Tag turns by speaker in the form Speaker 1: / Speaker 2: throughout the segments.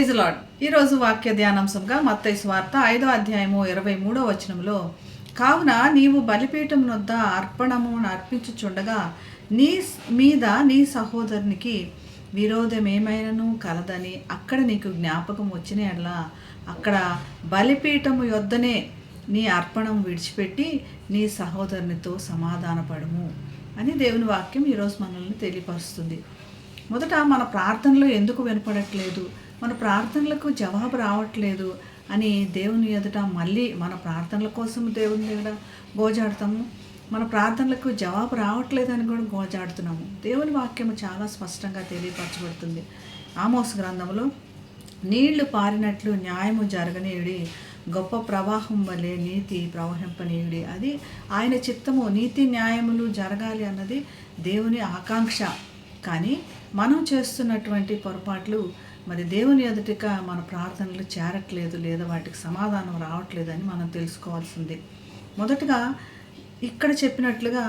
Speaker 1: Praise lord. ఈరోజు వాక్య ధ్యానాంశంగా మత్తయి సువార్త 5వ అధ్యాయము 23వ వచనంలో, కావున నీవు బలిపీఠం వద్ద అర్పణము అర్పించుచుండగా నీ మీద నీ సహోదరునికి విరోధమేమైనను కలదని అక్కడ నీకు జ్ఞాపకం వచ్చిన ఎడల అక్కడ బలిపీఠము యొద్దనే నీ అర్పణం విడిచిపెట్టి నీ సహోదరునితో సమాధానపడము అని దేవుని వాక్యం ఈరోజు మనల్ని తెలియపరుస్తుంది. మొదట మన ప్రార్థనలు ఎందుకు వినపడట్లేదు, మన ప్రార్థనలకు జవాబు రావట్లేదు అని దేవుని ఎదుట మళ్ళీ మన ప్రార్థనల కోసం దేవుని దగ్గర గోజాడుతాము. మన ప్రార్థనలకు జవాబు రావట్లేదని కూడా గోజాడుతున్నాము. దేవుని వాక్యము చాలా స్పష్టంగా తెలియపరచబడుతుంది. ఆమోస్ గ్రంథంలో, నీళ్లు పారినట్లు న్యాయము జరగనీయుడి, గొప్ప ప్రవాహం వలె నీతి ప్రవహింపనీయుడి. అది ఆయన చిత్తము. నీతి న్యాయములు జరగాలి అన్నది దేవుని ఆకాంక్ష. కానీ మనం చేస్తున్నటువంటి పొరపాట్లు మరి దేవుని ఎదుటిగా మన ప్రార్థనలు చేరట్లేదు, లేదా వాటికి సమాధానం రావట్లేదని మనం తెలుసుకోవాల్సింది. మొదటగా ఇక్కడ చెప్పినట్లుగా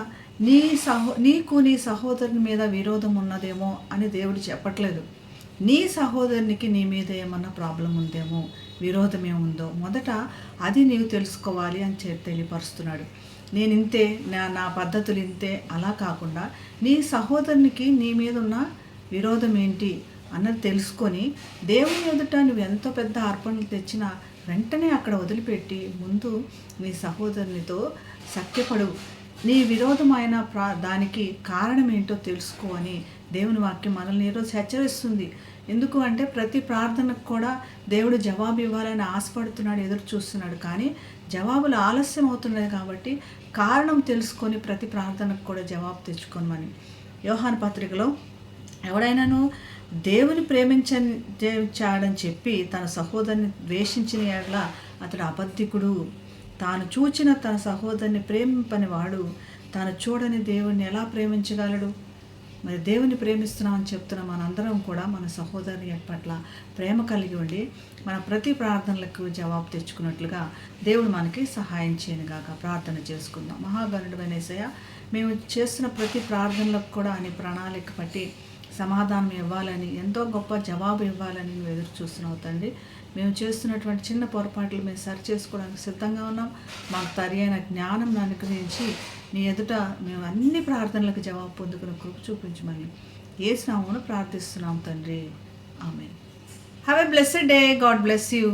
Speaker 1: నీకు నీ సహోదరుని మీద విరోధం ఉన్నదేమో అని దేవుడు చెప్పట్లేదు. నీ సహోదరునికి నీ మీద ఏమన్నా ప్రాబ్లం ఉందేమో, విరోధం ఏముందో మొదట అది నీవు తెలుసుకోవాలి అని తెలియపరుస్తున్నాడు. నేను ఇంతే, నా పద్ధతులు ఇంతే అలా కాకుండా నీ సహోదరునికి నీ మీద ఉన్న విరోధం ఏంటి అన్నది తెలుసుకొని దేవుని ఎదుట నువ్వు ఎంతో పెద్ద అర్పణలు తెచ్చినా వెంటనే అక్కడ వదిలిపెట్టి ముందు నీ సహోదరునితో సఖ్యపడు. నీ విరోధమైన దానికి కారణం ఏంటో తెలుసుకో అని దేవుని వాక్యం మనల్ని ఈరోజు హెచ్చరిస్తుంది. ఎందుకు అంటే ప్రతి ప్రార్థనకు కూడా దేవుడు జవాబు ఇవ్వాలని ఆశపడుతున్నాడు, ఎదురు చూస్తున్నాడు. కానీ జవాబులు ఆలస్యం అవుతున్నాయి కాబట్టి కారణం తెలుసుకొని ప్రతి ప్రార్థనకు కూడా జవాబు తెచ్చుకోమని. యోహాను పత్రికలో, ఎవడైనాను దేవుని ప్రేమించాడని చెప్పి తన సహోదరుని ద్వేషించిన ఎడల అతడు అబద్ధికుడు. తాను చూచిన తన సహోదరుని ప్రేమింపని వాడు తాను చూడని దేవుణ్ణి ఎలా ప్రేమించగలడు? మరి దేవుని ప్రేమిస్తున్నామని చెప్తున్న మనందరం కూడా మన సహోదరుని పట్ల ప్రేమ కలిగి ఉండి మన ప్రతి ప్రార్థనలకు జవాబు తెచ్చుకున్నట్లుగా దేవుడు మనకి సహాయం చేయనుగాక. ప్రార్థన చేసుకుందాం. మహాగణుడైన యేసయ్య, మేము చేస్తున్న ప్రతి ప్రార్థనలకు కూడా నీ ప్రణాళిక పట్టి సమాధానం ఇవ్వాలని, ఎంతో గొప్ప జవాబు ఇవ్వాలని నువ్వు ఎదురు చూస్తున్నావు తండ్రి. మేము చేస్తున్నటువంటి చిన్న పొరపాట్లు మేము సరి చేసుకోవడానికి సిద్ధంగా ఉన్నాం. మాకు సరైన జ్ఞానం అనుగ్రహించి నీ ఎదుట మేము అన్ని ప్రార్థనలకు జవాబు పొందుకున్న కృప చూపించమని యేసు నామమున ప్రార్థిస్తున్నాం తండ్రి. Amen. Have a blessed day. God bless you.